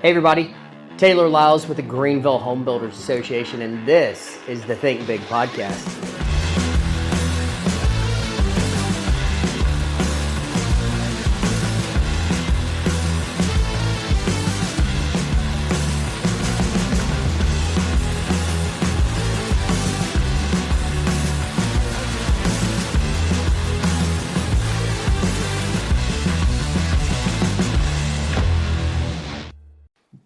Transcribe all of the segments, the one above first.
Hey everybody, Taylor Lyles with the Greenville Home Builders Association, and this is the Think Big podcast.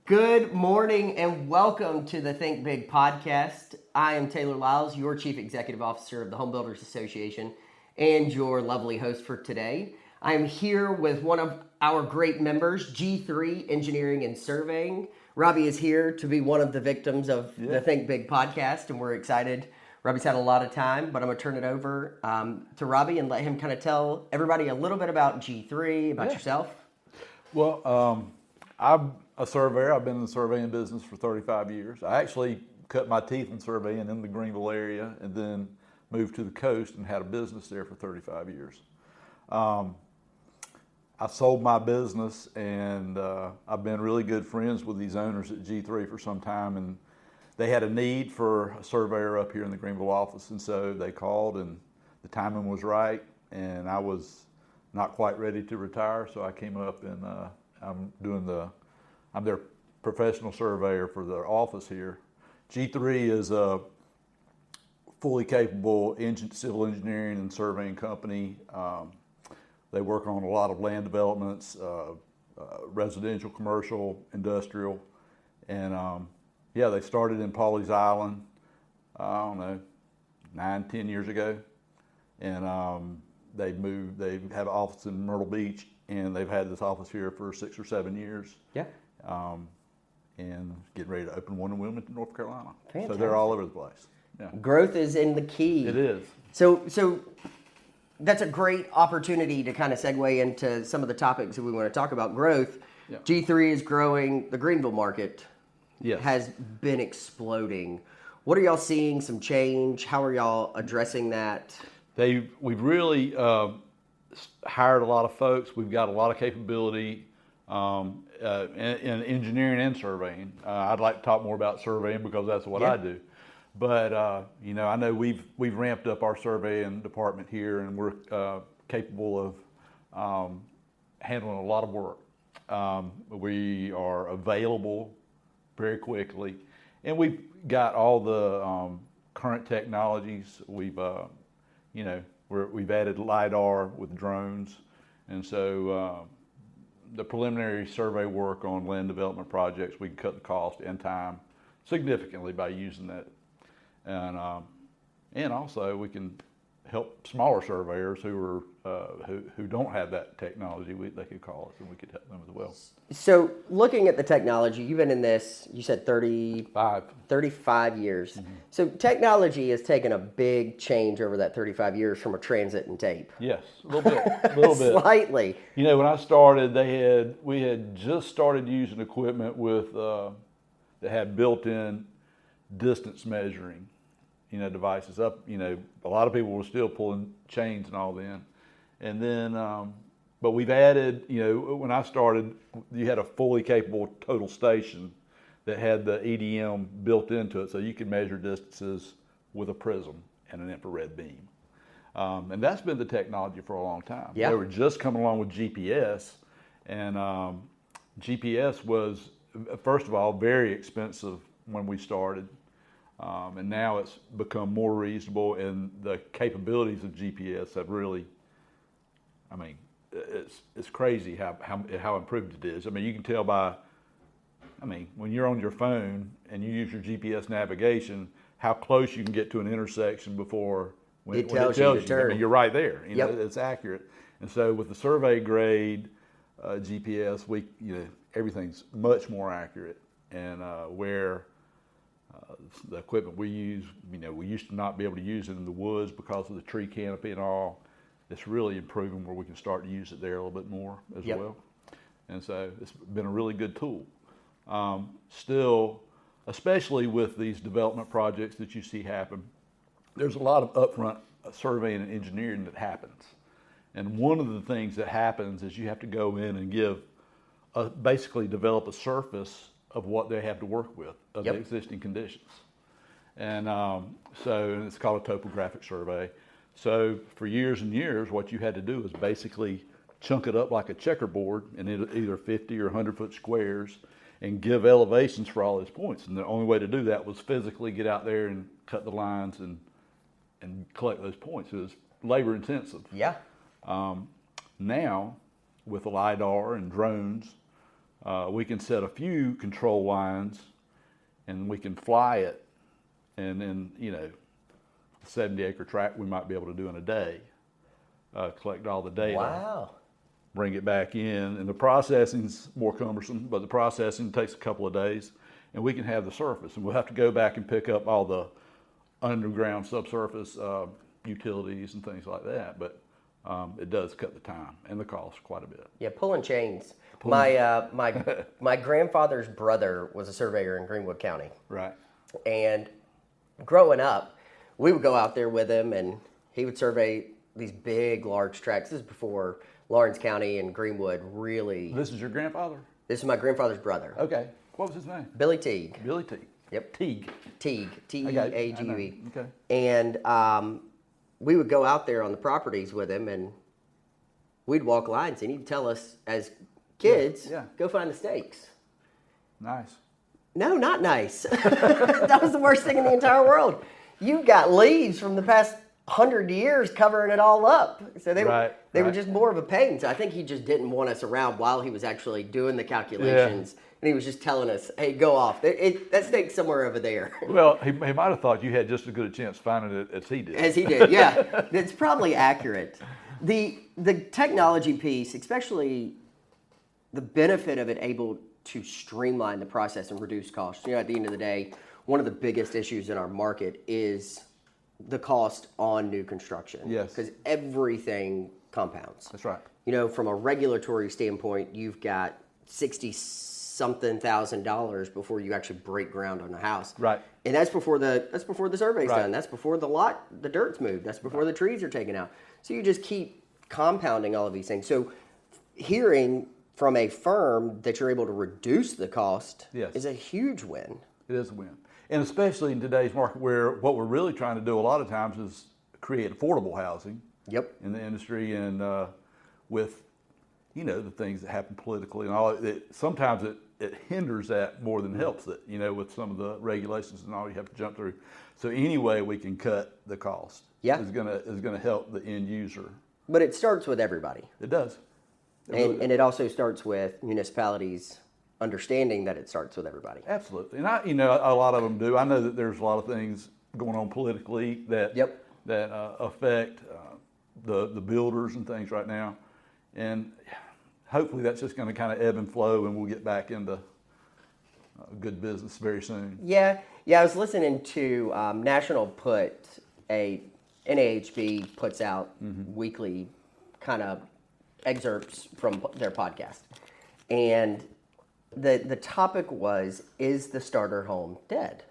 Good morning and welcome to the Think Big podcast. I am Taylor Lyles, your Chief Executive Officer of the Home Builders Association and your lovely host for today. I am here with one of our great members, G3 Engineering and Surveying. Robby is here to be one of the victims of the Think Big podcast, and we're excited. Robby's had a lot of time, but I'm going to turn it over to Robby and let him kind of tell everybody a little bit about G3, about yourself. Well, I'm a surveyor. I've been in the surveying business for 35 years. I actually cut my teeth in surveying in the Greenville area and then moved to the coast and had a business there for 35 years. I sold my business and I've been really good friends with these owners at G3 for some time, and they had a need for a surveyor up here in the Greenville office, and so they called and the timing was right, and I was not quite ready to retire, so I came up and I'm their professional surveyor for their office here. G3 is a fully capable civil engineering and surveying company. They work on a lot of land developments, residential, commercial, industrial, and they started in Pawleys Island, I don't know, 9-10 years ago, and they have an office in Myrtle Beach, and they've had this office here for 6 or 7 years. Yeah. And getting ready to open one in Wilmington, North Carolina. Fantastic. So they're all over the place. Yeah. Growth is in the key. It is. So that's a great opportunity to kind of segue into some of the topics that we want to talk about. Growth. Yeah. G3 is growing. The Greenville market has been exploding. What are y'all seeing? Some change? How are y'all addressing that? We've really hired a lot of folks. We've got a lot of capability in engineering and surveying. I'd like to talk more about surveying because that's what I do. But I know we've ramped up our surveying department here, and we're capable of handling a lot of work. We are available very quickly, and we've got all the current technologies. We've added LiDAR with drones, and so the preliminary survey work on land development projects, we can cut the cost and time significantly by using that, and also we can help smaller surveyors who don't have that technology. They could call us and we could help them as well. So looking at the technology, you've been in this, you said 35 years. Mm-hmm. So technology has taken a big change over that 35 years from a transit and tape. Yes, a little bit. Slightly. When I started, we had just started using equipment with that had built-in distance measuring, devices up. A lot of people were still pulling chains and all then. And then, but we've added, when I started, you had a fully capable total station that had the EDM built into it, so you could measure distances with a prism and an infrared beam. And that's been the technology for a long time. Yeah. They were just coming along with GPS, and GPS was, first of all, very expensive when we started. And now it's become more reasonable, and the capabilities of GPS have really, it's crazy how improved it is. You can tell by, when you're on your phone and you use your GPS navigation, how close you can get to an intersection before when it tells you to turn. You're right there. It's accurate. And so with the survey grade GPS, everything's much more accurate, and where the equipment we use, we used to not be able to use it in the woods because of the tree canopy and all. It's really improving where we can start to use it there a little bit more as well. And so it's been a really good tool. Still, especially with these development projects that you see happen, there's a lot of upfront surveying and engineering that happens. And one of the things that happens is you have to go in and give basically develop a surface of what they have to work with, of Yep. the existing conditions. And and it's called a topographic survey. So for years and years, what you had to do is basically chunk it up like a checkerboard in either 50 or 100-foot squares and give elevations for all those points. And the only way to do that was physically get out there and cut the lines and collect those points. It was labor intensive. Yeah. Now, with the LiDAR and drones, we can set a few control lines and we can fly it. And then, a 70-acre tract we might be able to do in a day, collect all the data. Wow. Bring it back in, and the processing's more cumbersome, but the processing takes a couple of days, and we can have the surface. And we'll have to go back and pick up all the underground subsurface utilities and things like that, but it does cut the time and the cost quite a bit. Yeah, pulling chains. My grandfather's brother was a surveyor in Greenville County. Right. And growing up, we would go out there with him, and he would survey these big, large tracts. This is before Lawrence County and Greenwood really. This is your grandfather? This is my grandfather's brother. Okay. What was his name? Billy Teague. Billy Teague. Yep. Teague. Teague. T-E-A-G-U-E. Okay. And we would go out there on the properties with him, and we'd walk lines, and he'd tell us as kids, Yeah. go find the stakes. Nice. No, not nice. That was the worst thing in the entire world. You've got leaves from the past 100 years covering it all up. So they were just more of a pain. So I think he just didn't want us around while he was actually doing the calculations. Yeah. And he was just telling us, hey, go off. That stake's somewhere over there. Well, he might have thought you had just as good a chance finding it as he did. As he did, yeah. It's probably accurate. The technology piece, especially the benefit of it able to streamline the process and reduce costs. At the end of the day, one of the biggest issues in our market is the cost on new construction. Yes. Because everything compounds. That's right. From a regulatory standpoint, you've got $60-something thousand before you actually break ground on a house. Right. And that's before the survey's Right. done. That's before the dirt's moved. That's before the trees are taken out. So you just keep compounding all of these things. So hearing from a firm that you're able to reduce the cost is a huge win. It is a win. And especially in today's market where what we're really trying to do a lot of times is create affordable housing in the industry, and with, the things that happen politically and all, sometimes it hinders that more than helps it, with some of the regulations and all you have to jump through. So any way we can cut the cost is gonna help the end user. But it starts with everybody. It does. And it also starts with municipalities understanding that it starts with everybody. Absolutely. And a lot of them do. I know that there's a lot of things going on politically that affect the builders and things right now. And hopefully that's just going to kind of ebb and flow, and we'll get back into good business very soon. Yeah. I was listening to National NAHB puts out weekly kind of excerpts from their podcast. And the topic was, is the starter home dead?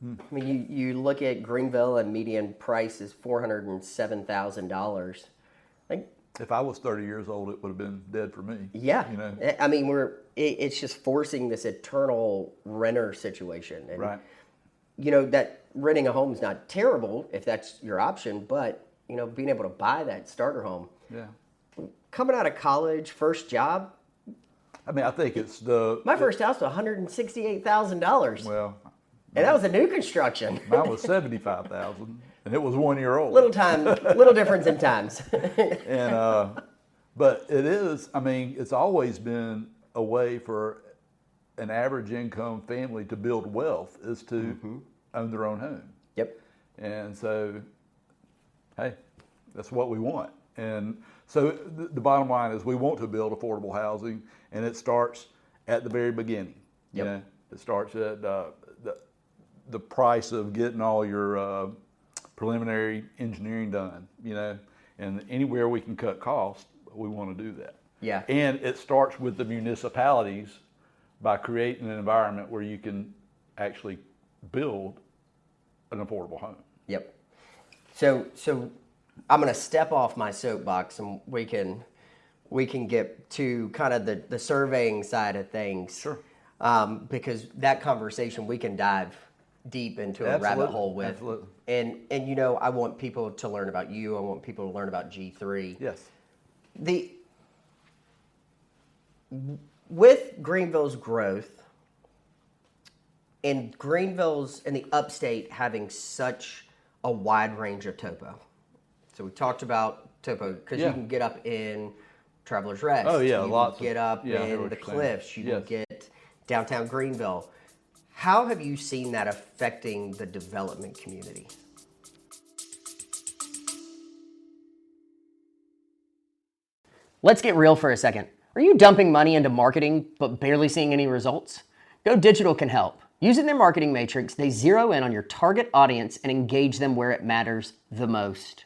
I mean, you look at Greenville, and median price is $407,000. If I was 30 years old, it would have been dead for me. Yeah. I mean, it's just forcing this eternal renter situation. And, right. That renting a home is not terrible if that's your option, but, being able to buy that starter home. Yeah. Coming out of college, first job. I mean, I think it's my first house was $168,000. Well. And that was a new construction. Mine was $75,000, and it was 1 year old. Little difference in times. And but it is. I mean, it's always been a way for an average income family to build wealth is to own their own home. Yep. And so, hey, that's what we want. And so the bottom line is we want to build affordable housing, and it starts at the very beginning. Yep. It starts at the price of getting all your preliminary engineering done, and anywhere we can cut costs, we want to do that. Yeah. And it starts with the municipalities by creating an environment where you can actually build an affordable home. Yep. So I'm going to step off my soapbox, and we can we can get to kind of the surveying side of things. Sure. Because that conversation we can dive deep into a rabbit hole with. Absolutely. And you know, I want people to learn about you. I want people to learn about G3. Yes. With Greenville's growth and Greenville's and the Upstate having such a wide range of topo. So we talked about topo because you can get up in Travelers Rest. Oh yeah, you lots. Can get up in the Cliffs. You can get downtown Greenville. How have you seen that affecting the development community? Let's get real for a second. Are you dumping money into marketing but barely seeing any results? Go Digital can help. Using their marketing matrix, they zero in on your target audience and engage them where it matters the most.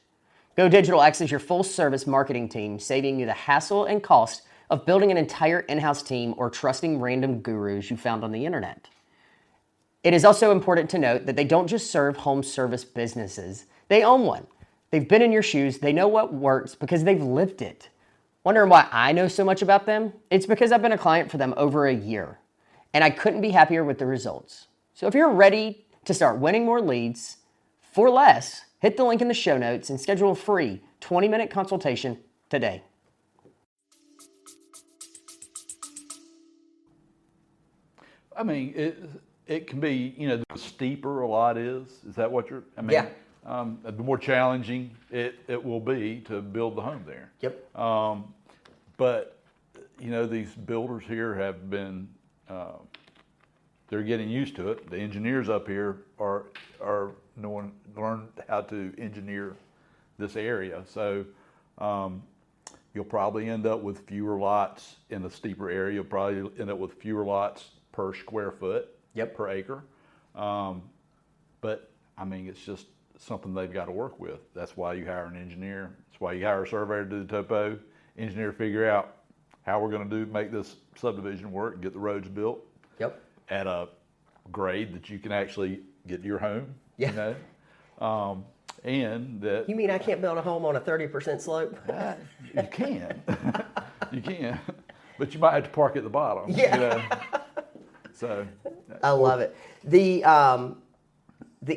Go Digital acts as your full-service marketing team, saving you the hassle and cost of building an entire in-house team or trusting random gurus you found on the internet. It is also important to note that they don't just serve home service businesses. They own one. They've been in your shoes. They know what works because they've lived it. Wondering why I know so much about them? It's because I've been a client for them over a year, and I couldn't be happier with the results. So if you're ready to start winning more leads for less, hit the link in the show notes and schedule a free 20-minute consultation today. I mean, it can be, you know, the steeper a lot is. Is that what you're? I mean, Yeah. The more challenging it will be to build the home there. Yep. But you know, these builders here have been. They're getting used to it. The engineers up here are learned how to engineer this area. So you'll probably end up with fewer lots in the steeper area. You'll probably end up with fewer lots per square foot. Yep. Per acre. But I mean, it's just something they've got to work with. That's why you hire an engineer. That's why you hire a surveyor to do the topo. Engineer figure out how we're going to make this subdivision work, get the roads built. Yep. At a grade that you can actually get to your home. Yeah. You know? And that You mean I can't build a home on a 30% slope? you can. You can. But you might have to park at the bottom. Yeah. You know? So I love it. The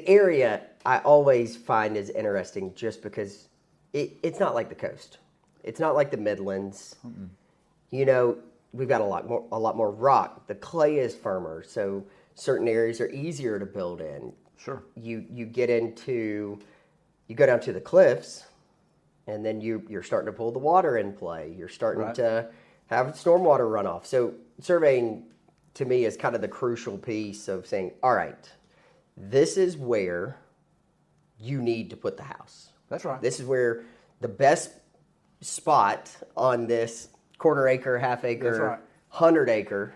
area I always find is interesting just because it's not like the coast. It's not like the Midlands. Mm-mm. You know, we've got a lot more rock. The clay is firmer, so certain areas are easier to build in. Sure. You go down to the cliffs, and then you're starting to pull the water in play. You're starting to have stormwater runoff. So surveying, to me, is kind of the crucial piece of saying, all right, this is where you need to put the house. That's right. This is where the best spot on this quarter acre, half acre, 100 acre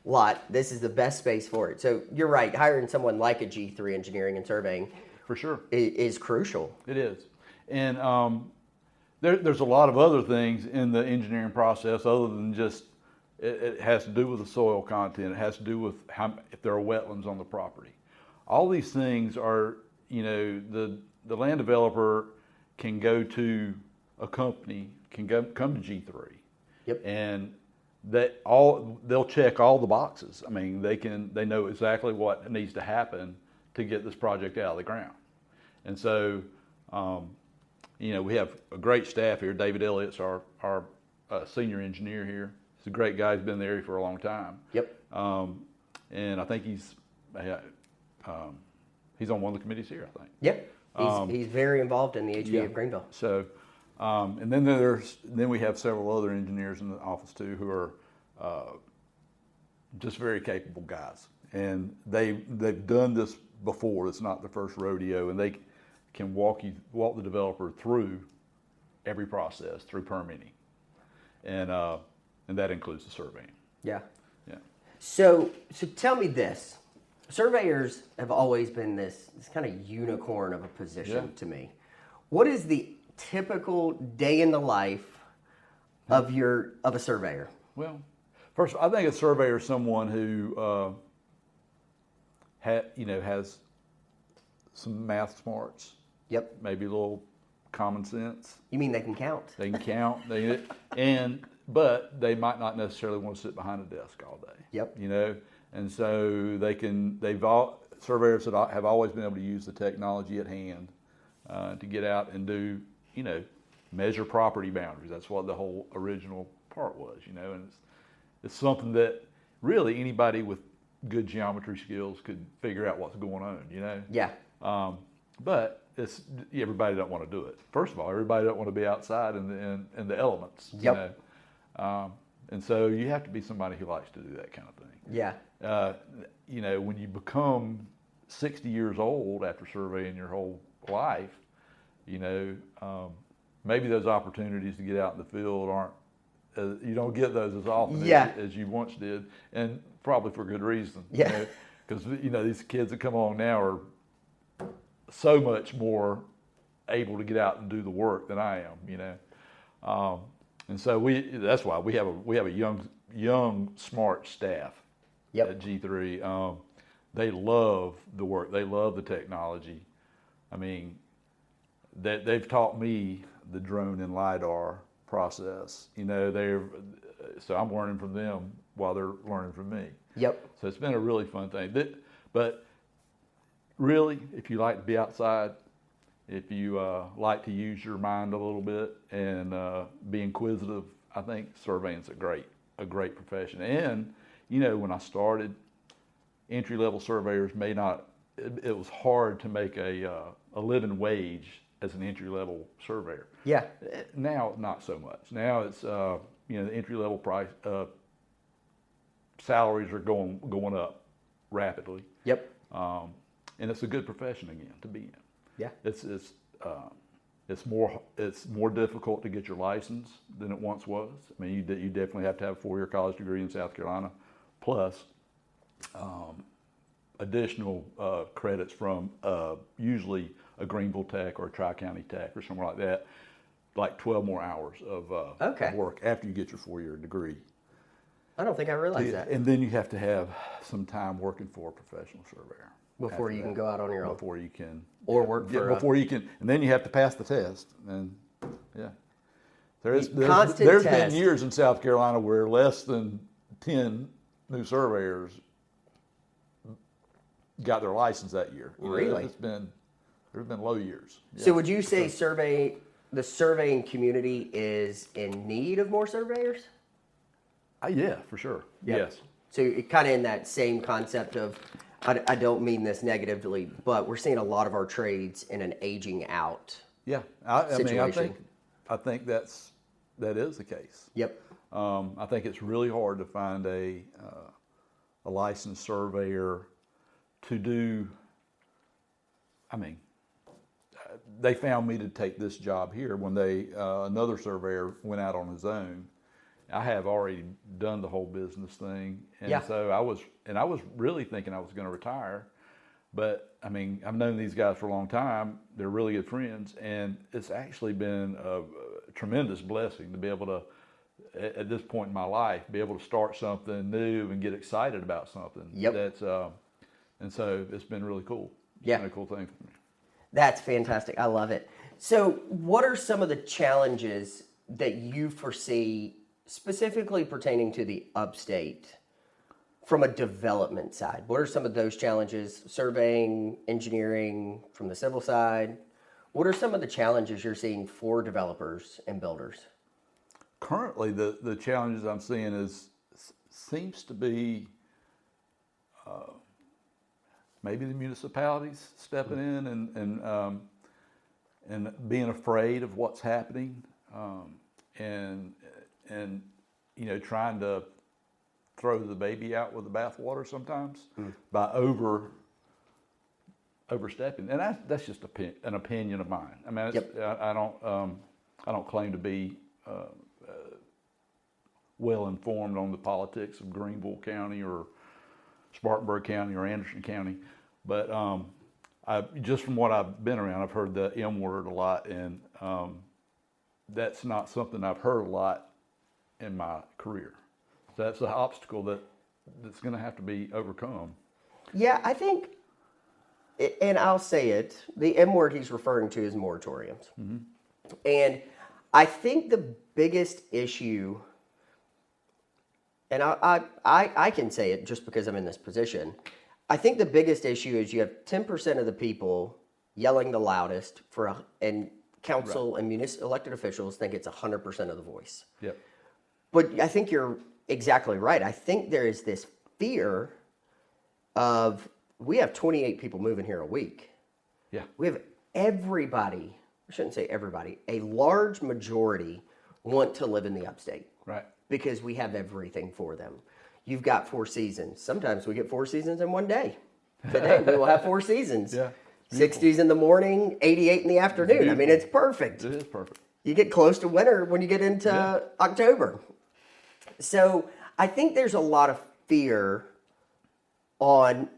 lot, this is the best space for it. So you're right, hiring someone like a G3 engineering and surveying for sure is crucial. It is. And there's a lot of other things in the engineering process other than just it has to do with the soil content. It has to do with if there are wetlands on the property. All these things are, you know, the land developer can go to a company, come to G3. Yep. And they'll check all the boxes. I mean, they know exactly what needs to happen to get this project out of the ground. And so, you know, we have a great staff here. David Elliott's our senior engineer here. He's a great guy. He's been in the area for a long time. Yep. And I think he's on one of the committees here, I think. Yeah. He's very involved in the HB of Greenville. So, and then we have several other engineers in the office too who are just very capable guys, and they've done this before. It's not the first rodeo, and they can walk the developer through every process through permitting, and that includes the surveying. Yeah. Yeah. So tell me this. Surveyors have always been this kind of unicorn of a position to me. What is the typical day in the life of a surveyor? Well, first, I think a surveyor is someone who has some math smarts. Yep. Maybe a little common sense. You mean they can count? They can count, but they might not necessarily want to sit behind a desk all day. Yep. You know, and so surveyors have always been able to use the technology at hand to get out and do, you know, measure property boundaries. That's what the whole original part was, you know, and it's something that really anybody with good geometry skills could figure out what's going on, you know. Yeah. But everybody don't want to do it. First of all, everybody don't want to be outside in the elements. Yep. You know? And so you have to be somebody who likes to do that kind of thing. Yeah. You know, when you become 60 years old after surveying your whole life, you know, maybe those opportunities to get out in the field aren't. You don't get those as often as you once did, and probably for good reason. Yeah. Because you know these kids that come on now are so much more able to get out and do the work than I am. You know, and so that's why we have a young smart staff at G3. They love the work. They love the technology. I mean, they've taught me the drone and LiDAR process. You know, so I'm learning from them while they're learning from me. Yep. So it's been a really fun thing. But really, if you like to be outside, if you like to use your mind a little bit and be inquisitive, I think surveying's a great profession. And you know, when I started, entry-level surveyors it was hard to make a living wage as an entry-level surveyor. Yeah. Now, not so much. Now it's, you know, the entry-level price, salaries are going up rapidly. Yep. And it's a good profession again to be in. Yeah. It's more difficult to get your license than it once was. I mean, you definitely have to have a 4-year college degree in South Carolina, plus additional credits from usually a Greenville Tech or a Tri-County Tech or somewhere like that, like 12 more hours of work after you get your 4-year degree. I don't think I realized that. And then you have to have some time working for a professional surveyor. Before you can go out on your own. Before you can. Or work for before you can, and then you have to pass the test. And yeah. There's test. been years in South Carolina where less than 10 new surveyors got their license that year. Really? There's been low years. Yeah. So would you say the surveying community is in need of more surveyors? Yeah, for sure. Yep. Yes. So it kind of in that same concept of, I don't mean this negatively, but we're seeing a lot of our trades in an aging out. Yeah, situation. I think that is the case. Yep. I think it's really hard to find a licensed surveyor to do. I mean, they found me to take this job here when another surveyor went out on his own. I have already done the whole business thing, and so I was really thinking I was going to retire, but I mean, I've known these guys for a long time. They're really good friends, and it's actually been a tremendous blessing to be able to, at this point in my life, be able to start something new and get excited about something. Yep. And so it's been really cool. It's Yeah. been a cool thing for me. That's fantastic. I love it. So what are some of the challenges that you foresee specifically pertaining to the Upstate from a development side? What are some of those challenges, surveying, engineering, from the civil side? What are some of the challenges you're seeing for developers and builders? Currently, the challenges I'm seeing seems to be maybe the municipalities stepping in and being afraid of what's happening, and you know, trying to throw the baby out with the bathwater sometimes by overstepping, and that's just an opinion of mine. I mean, I don't claim to be well informed on the politics of Greenville County or Spartanburg County or Anderson County, but just from what I've been around, I've heard the M word a lot, and that's not something I've heard a lot in my career. So that's an obstacle that's going to have to be overcome. Yeah, I think, and I'll say it, the M word he's referring to is moratoriums. Mm-hmm. And I think the biggest issue, and I can say it just because I'm in this position, I think the biggest issue is you have 10% of the people yelling the loudest and council and elected officials think it's 100% of the voice. Yep. But I think you're exactly right. I think there is this fear of, we have 28 people moving here a week. Yeah. We have everybody, I shouldn't say everybody, a large majority want to live in the Upstate. Right. Because we have everything for them. You've got 4 seasons. Sometimes we get 4 seasons in one day. Today we will have 4 seasons. Yeah. 60s in the morning, 88 in the afternoon. I mean, it's perfect. It is perfect. You get close to winter when you get into October. So I think there's a lot of fear on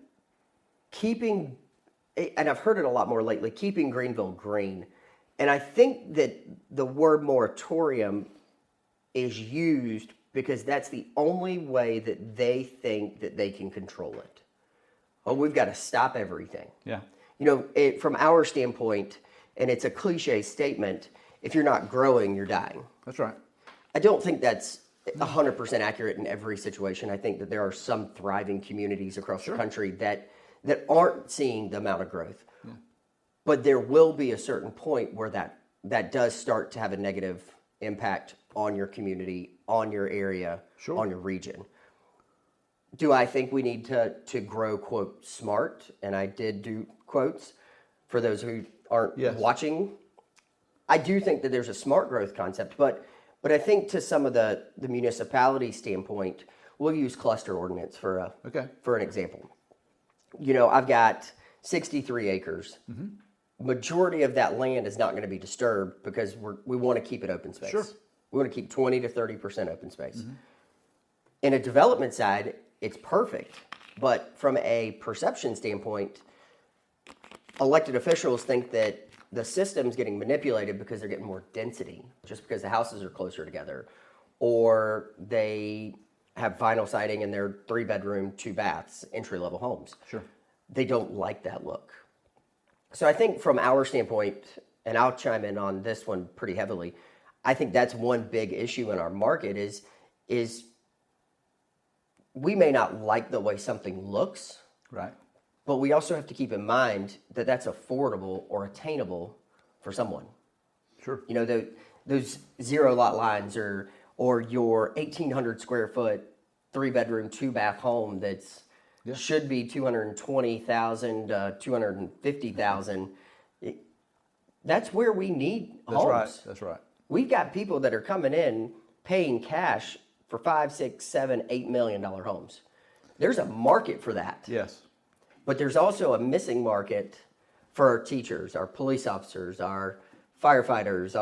keeping, and I've heard it a lot more lately, keeping Greenville green. And I think that the word moratorium is used because that's the only way that they think that they can control it. Oh, we've got to stop everything. Yeah. You know, from our standpoint, and it's a cliche statement, if you're not growing, you're dying. That's right. I don't think that's 100% accurate in every situation. I think that there are some thriving communities across the country that aren't seeing the amount of growth. Yeah. But there will be a certain point where that does start to have a negative impact on your community, on your area, on your region. Do I think we need to grow, quote, smart? And I did do quotes for those who aren't watching. I do think that there's a smart growth concept, but I think to some of the municipality standpoint, we'll use cluster ordinance for an example. You know, I've got 63 acres. Mm-hmm. Majority of that land is not going to be disturbed because we want to keep it open space. Sure. We want to keep 20 to 30% open space. Mm-hmm. In a development side, it's perfect. But from a perception standpoint, elected officials think that the system's getting manipulated because they're getting more density, just because the houses are closer together, or they have vinyl siding in their 3-bedroom, 2 baths, entry-level homes. Sure. They don't like that look. So I think from our standpoint, and I'll chime in on this one pretty heavily, I think that's one big issue in our market is we may not like the way something looks, right? But we also have to keep in mind that that's affordable or attainable for someone. Sure. You know, those 0 lot lines or your 1,800 square foot, 3-bedroom, 2-bath home that's should be $220,000, $250,000. That's where we need homes. That's right. We've got people that are coming in paying cash for $5, $6, $7, $8 million homes. There's a market for that. Yes. But there's also a missing market for our teachers, our police officers, our firefighters,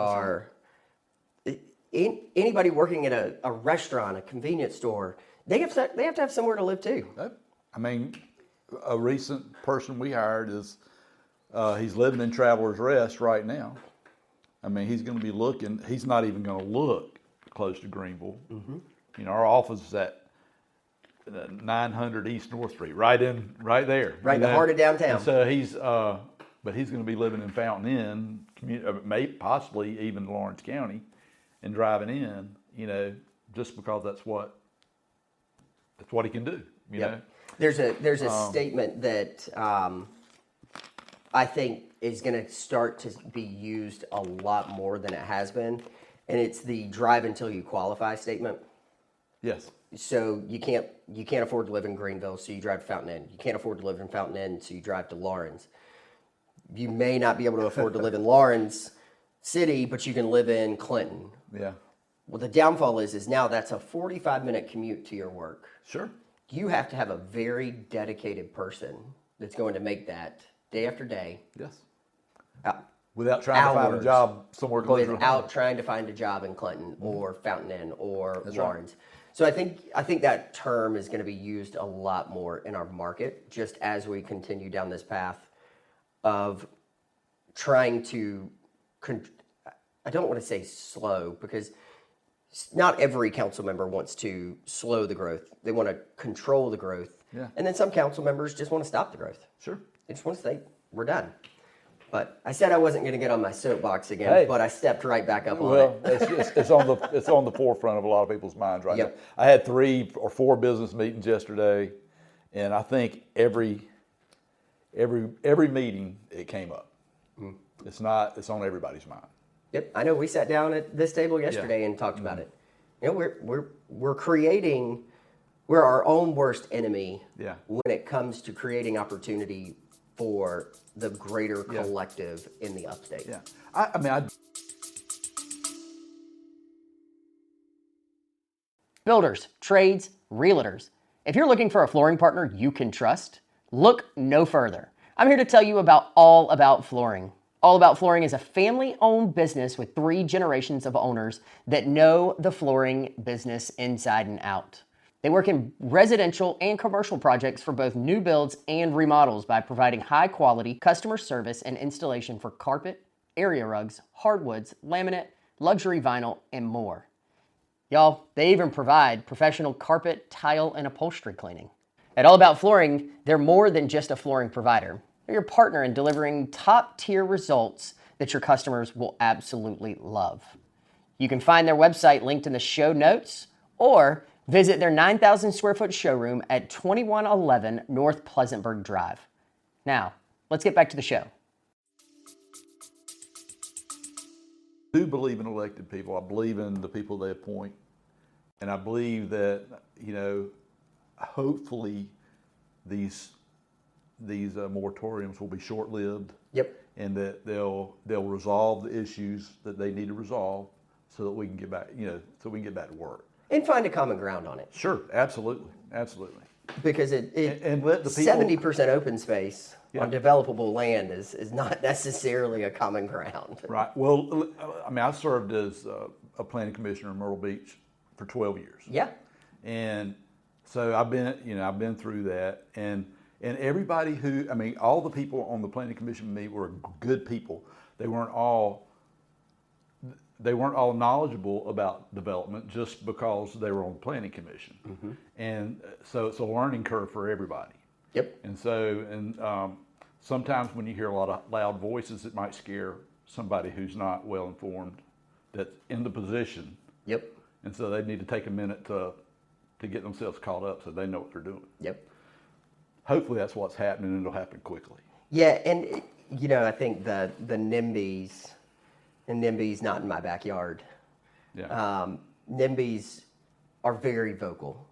anybody working at a restaurant, a convenience store. They have to have somewhere to live too. I mean, a recent person we hired is he's living in Travelers Rest right now. I mean, he's going to be looking. He's not even going to look close to Greenville. Mm-hmm. You know, our office is at 900 East North Street, right there, right in the heart of downtown. And so but he's going to be living in Fountain Inn, maybe possibly even Lawrence County, and driving in. You know, just because that's what he can do. You know. There's a statement that I think is going to start to be used a lot more than it has been, and it's the drive until you qualify statement. Yes. So you can't afford to live in Greenville, so you drive to Fountain Inn. You can't afford to live in Fountain Inn, so you drive to Lawrence. You may not be able to afford to live in Lawrence City, but you can live in Clinton. Yeah. Well, the downfall is now that's a 45-minute commute to your work. Sure. You have to have a very dedicated person that's going to make that day after day. Yes. Without trying to find a job somewhere closer. Without trying to find a job in Clinton or Fountain Inn or Lawrence. Right. So I think that term is going to be used a lot more in our market, just as we continue down this path of trying to, I don't want to say slow, because not every council member wants to slow the growth. They want to control the growth. Yeah. And then some council members just want to stop the growth. Sure. They just want to say, we're done. But I said I wasn't going to get on my soapbox again, but I stepped right back up on it. Well, it's on the forefront of a lot of people's minds right now. I had 3 or 4 business meetings yesterday, and I think every meeting it came up. It's on everybody's mind. Yep, I know. We sat down at this table yesterday and talked about it. You know, we're our own worst enemy when it comes to creating opportunity for the greater collective in the Upstate. Yeah, I mean, Builders, trades, realtors. If you're looking for a flooring partner you can trust, look no further. I'm here to tell you about All About Flooring. All About Flooring is a family-owned business with 3 generations of owners that know the flooring business inside and out. They work in residential and commercial projects for both new builds and remodels by providing high-quality customer service and installation for carpet, area rugs, hardwoods, laminate, luxury vinyl, and more. Y'all, they even provide professional carpet, tile, and upholstery cleaning. At All About Flooring, they're more than just a flooring provider. They're your partner in delivering top-tier results that your customers will absolutely love. You can find their website linked in the show notes or visit their 9,000 square foot showroom at 2111 North Pleasantburg Drive. Now, let's get back to the show. I do believe in elected people. I believe in the people they appoint. And I believe that, hopefully these moratoriums will be short-lived. Yep. And that they'll resolve the issues that they need to resolve so that we can get back, so we can get back to work. And find a common ground on it. Sure, absolutely. Because and let the people, 70% open space on developable land is not necessarily a common ground. Right. Well, I mean, I served as a planning commissioner in Myrtle Beach for 12 years. Yeah. And so I've been through that, and everybody all the people on the planning commission with me were good people. They weren't all knowledgeable about development just because they were on the planning commission. Mm-hmm. And so it's a learning curve for everybody. Yep. And sometimes when you hear a lot of loud voices, it might scare somebody who's not well informed that's in the position. Yep. And so they need to take a minute to get themselves caught up so they know what they're doing. Yep. Hopefully that's what's happening, and it'll happen quickly. Yeah, and I think the NIMBYs, and NIMBY's not in my backyard. Yeah. NIMBYs are very vocal,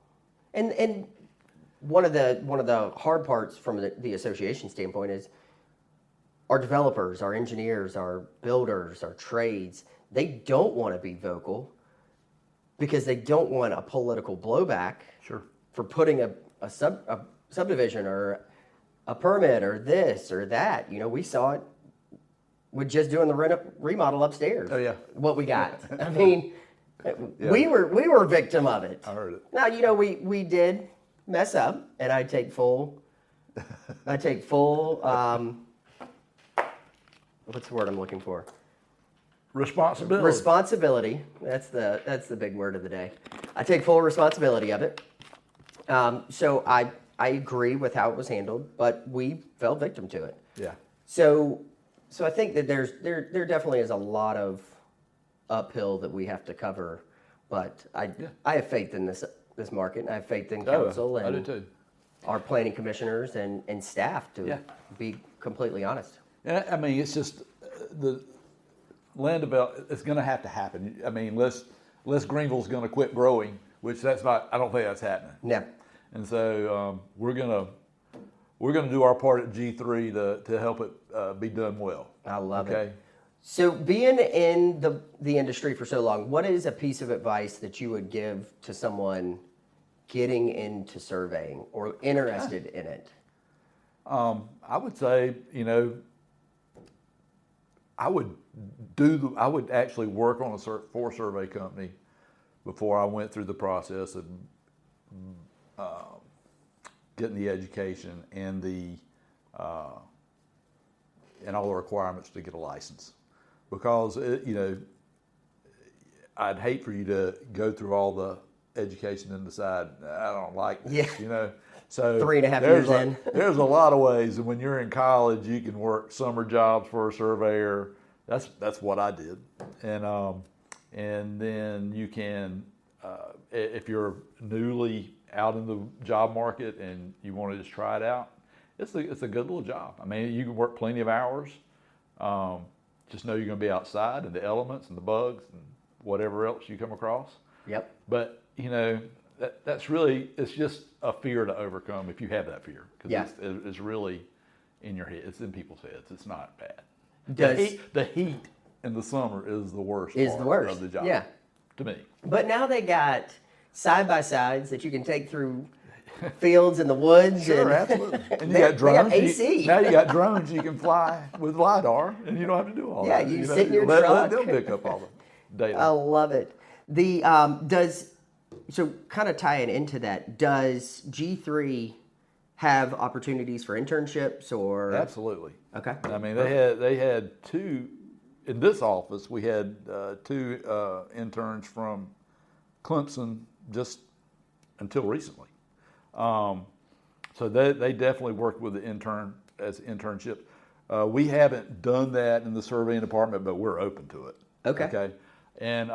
and one of the hard parts from the association standpoint is our developers, our engineers, our builders, our trades. They don't want to be vocal because they don't want a political blowback. Sure. For putting a subdivision or a permit or this or that. We saw it with just doing the remodel upstairs. Oh, yeah. What we got. I mean, we were a victim of it. I heard it. Now, we did mess up, and I take full, what's the word I'm looking for? Responsibility. That's the big word of the day. I take full responsibility of it. So I agree with how it was handled, but we fell victim to it. Yeah. So I think that there definitely is a lot of uphill that we have to cover, but I have faith in this market, and I have faith in council I do too. Our planning commissioners and staff to be completely honest. Yeah, I mean, it's just the land development. It's going to have to happen. I mean, unless Greenville's going to quit growing, which that's not. I don't think that's happening. No. And so we're gonna do our part at G3 to help it be done well. I love it. So being in the industry for so long, what is a piece of advice that you would give to someone getting into surveying or interested in it? I would say, I would actually work on for a survey company before I went through the process of getting the education and and all the requirements to get a license, because I'd hate for you to go through all the education and decide I don't like this, So 3.5 years in. There's a lot of ways, and when you're in college, you can work summer jobs for a surveyor. That's what I did, and then you can, if you're newly out in the job market and you want to just try it out, it's a good little job. I mean, you can work plenty of hours. Just know you're going to be outside in the elements and the bugs and whatever else you come across. Yep. But that's really, it's just a fear to overcome if you have that fear, because it's really in your head. It's in people's heads. It's not bad. The heat in the summer is the worst part of the job. Yeah. To me. But now they got side-by-sides that you can take through fields in the woods. Sure, absolutely. And you got drones. They got AC. Now you got drones you can fly with LiDAR, and you don't have to do all that. Yeah, you sit in your truck. Let them pick up all the data. I love it. So kind of tying into that, does G3 have opportunities for internships or? Absolutely. Okay. I mean, they had two, in this office, we had two interns from Clemson just until recently. So they definitely worked with the internships. We haven't done that in the surveying department, but we're open to it. Okay. And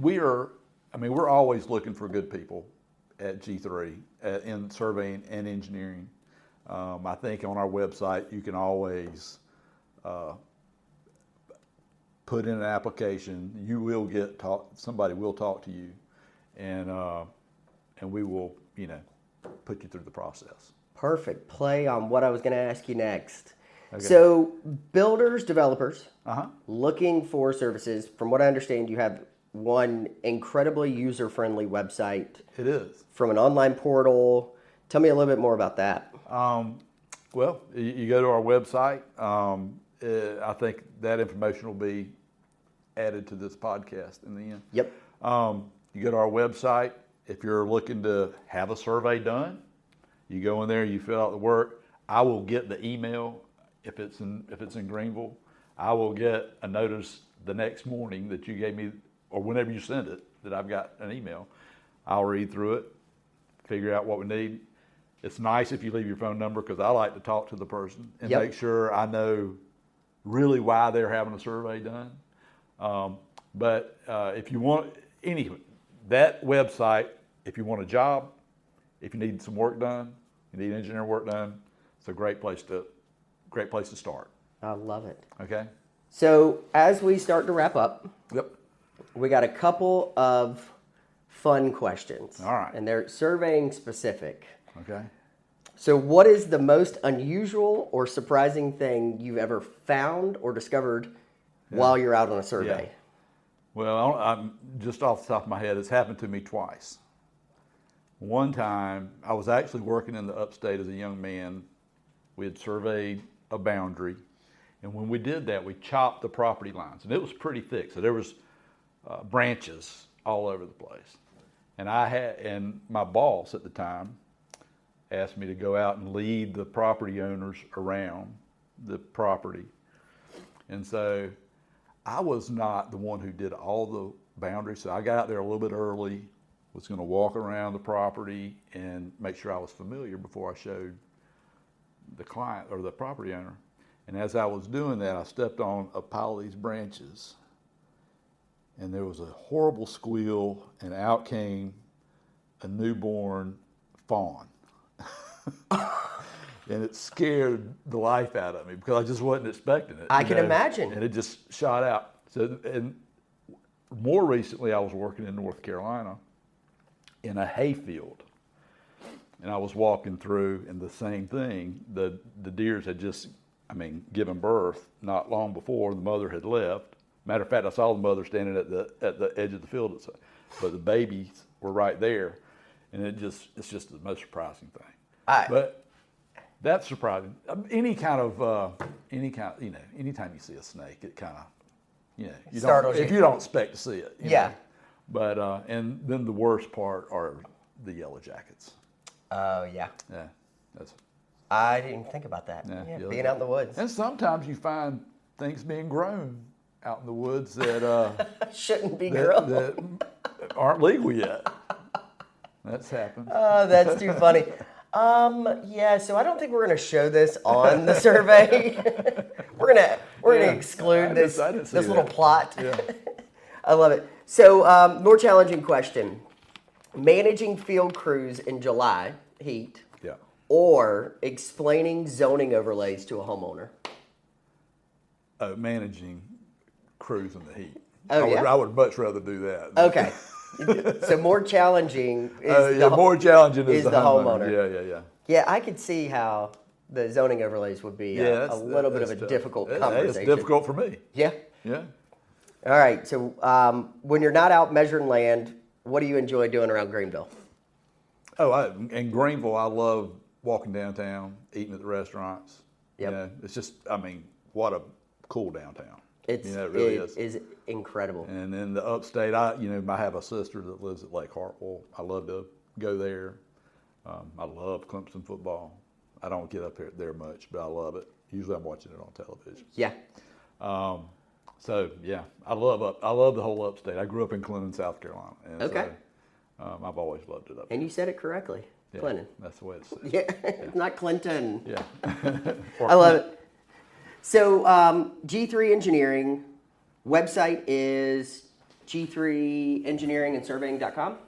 we're always looking for good people at G3 in surveying and engineering. I think on our website you can always put in an application. You will get somebody will talk to you, and we will put you through the process. Perfect. Play on what I was going to ask you next. Okay. So builders, developers, looking for services. From what I understand, you have one incredibly user-friendly website. It is. From an online portal. Tell me a little bit more about that. Well, you go to our website. I think that information will be added to this podcast in the end. Yep. You go to our website. If you're looking to have a survey done, you go in there, you fill out the work. I will get the email if it's in Greenville. I will get a notice the next morning that you gave me, or whenever you send it, that I've got an email. I'll read through it, figure out what we need. It's nice if you leave your phone number, because I like to talk to the person and make sure I know really why they're having a survey done. But if you want that website, if you want a job, if you need some work done, you need engineering work done, it's a great place to start. I love it. Okay. So as we start to wrap up, we got a couple of fun questions. All right. And they're surveying specific. Okay. So what is the most unusual or surprising thing you've ever found or discovered while you're out on a survey? Yeah. Well, I'm just off the top of my head, it's happened to me twice. One time, I was actually working in the Upstate as a young man. We had surveyed a boundary, and when we did that, we chopped the property lines, and it was pretty thick, so there was branches all over the place. And my boss at the time asked me to go out and lead the property owners around the property. And so I was not the one who did all the boundaries, so I got out there a little bit early, was going to walk around the property and make sure I was familiar before I showed the client or the property owner. And as I was doing that, I stepped on a pile of these branches, and there was a horrible squeal, and out came a newborn fawn. And it scared the life out of me because I just wasn't expecting it. I can imagine. And it just shot out. So, and more recently, I was working in North Carolina in a hayfield, and I was walking through, and the same thing. The deers had just, given birth not long before the mother had left. Matter of fact, I saw the mother standing at the edge of the field, but the babies were right there, and it's just the most surprising thing. But that's surprising. Anytime you see a snake, it kind of, if you don't expect to see it. You know. But and then the worst part are the yellow jackets. Oh yeah. Yeah, I didn't think about that. Yeah, being out in the woods. And sometimes you find things being grown out in the woods that shouldn't be grown, that aren't legal yet. That's happened. Oh, that's too funny. Yeah, so I don't think we're going to show this on the survey. we're gonna exclude this little plot. Yeah. I love it. So, more challenging question: managing field crews in July heat, Yeah. or explaining zoning overlays to a homeowner. Managing crews in the heat. Oh, yeah? I would much rather do that. Okay. So more challenging is more challenging is the homeowner. Yeah. Yeah, I could see how the zoning overlays would be a little bit of a tough. difficult conversation. It's difficult for me. Yeah. Yeah. All right. So when you're not out measuring land, what do you enjoy doing around Greenville? In Greenville, I love walking downtown, eating at the restaurants. Yep. You know, it's just, what a cool downtown. It really is incredible. And then the Upstate, I have a sister that lives at Lake Hartwell. I love to go there. I love Clemson football. I don't get up there much, but I love it. Usually I'm watching it on television. Yeah. So yeah, I love the whole Upstate. I grew up in Clinton, South Carolina. And Okay. So, I've always loved it up there. And you said it correctly, Yeah, Clinton. That's the way it's said. Yeah, not Clinton. Yeah. I love it. So G3 Engineering website is g3engineeringandsurveying.com.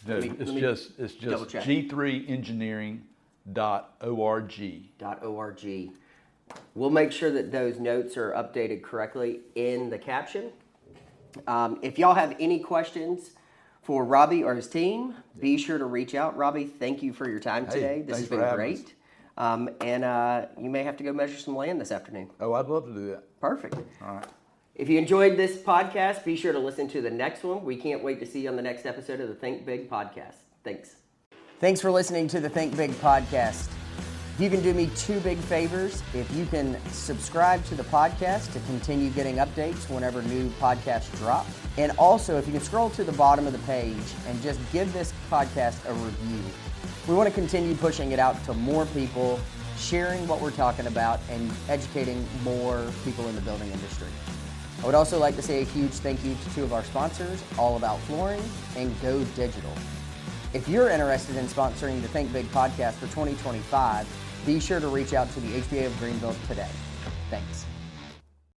No, it's just double-check. g3engineering.org. We'll make sure that those notes are updated correctly in the caption. If y'all have any questions for Robby or his team, be sure to reach out. Robby, thank you for your time today. This has been great. And you may have to go measure some land this afternoon. Oh, I'd love to do that. Perfect. All right. If you enjoyed this podcast, be sure to listen to the next one. We can't wait to see you on the next episode of the Think Big podcast. Thanks. Thanks for listening to the Think Big podcast. If you can do me two big favors, if you can subscribe to the podcast to continue getting updates whenever new podcasts drop. And also, if you can scroll to the bottom of the page and just give this podcast a review. We want to continue pushing it out to more people, sharing what we're talking about, and educating more people in the building industry. I would also like to say a huge thank you to two of our sponsors, All About Flooring and Go Digital. If you're interested in sponsoring the Think Big podcast for 2025, be sure to reach out to the HBA of Greenville today. Thanks.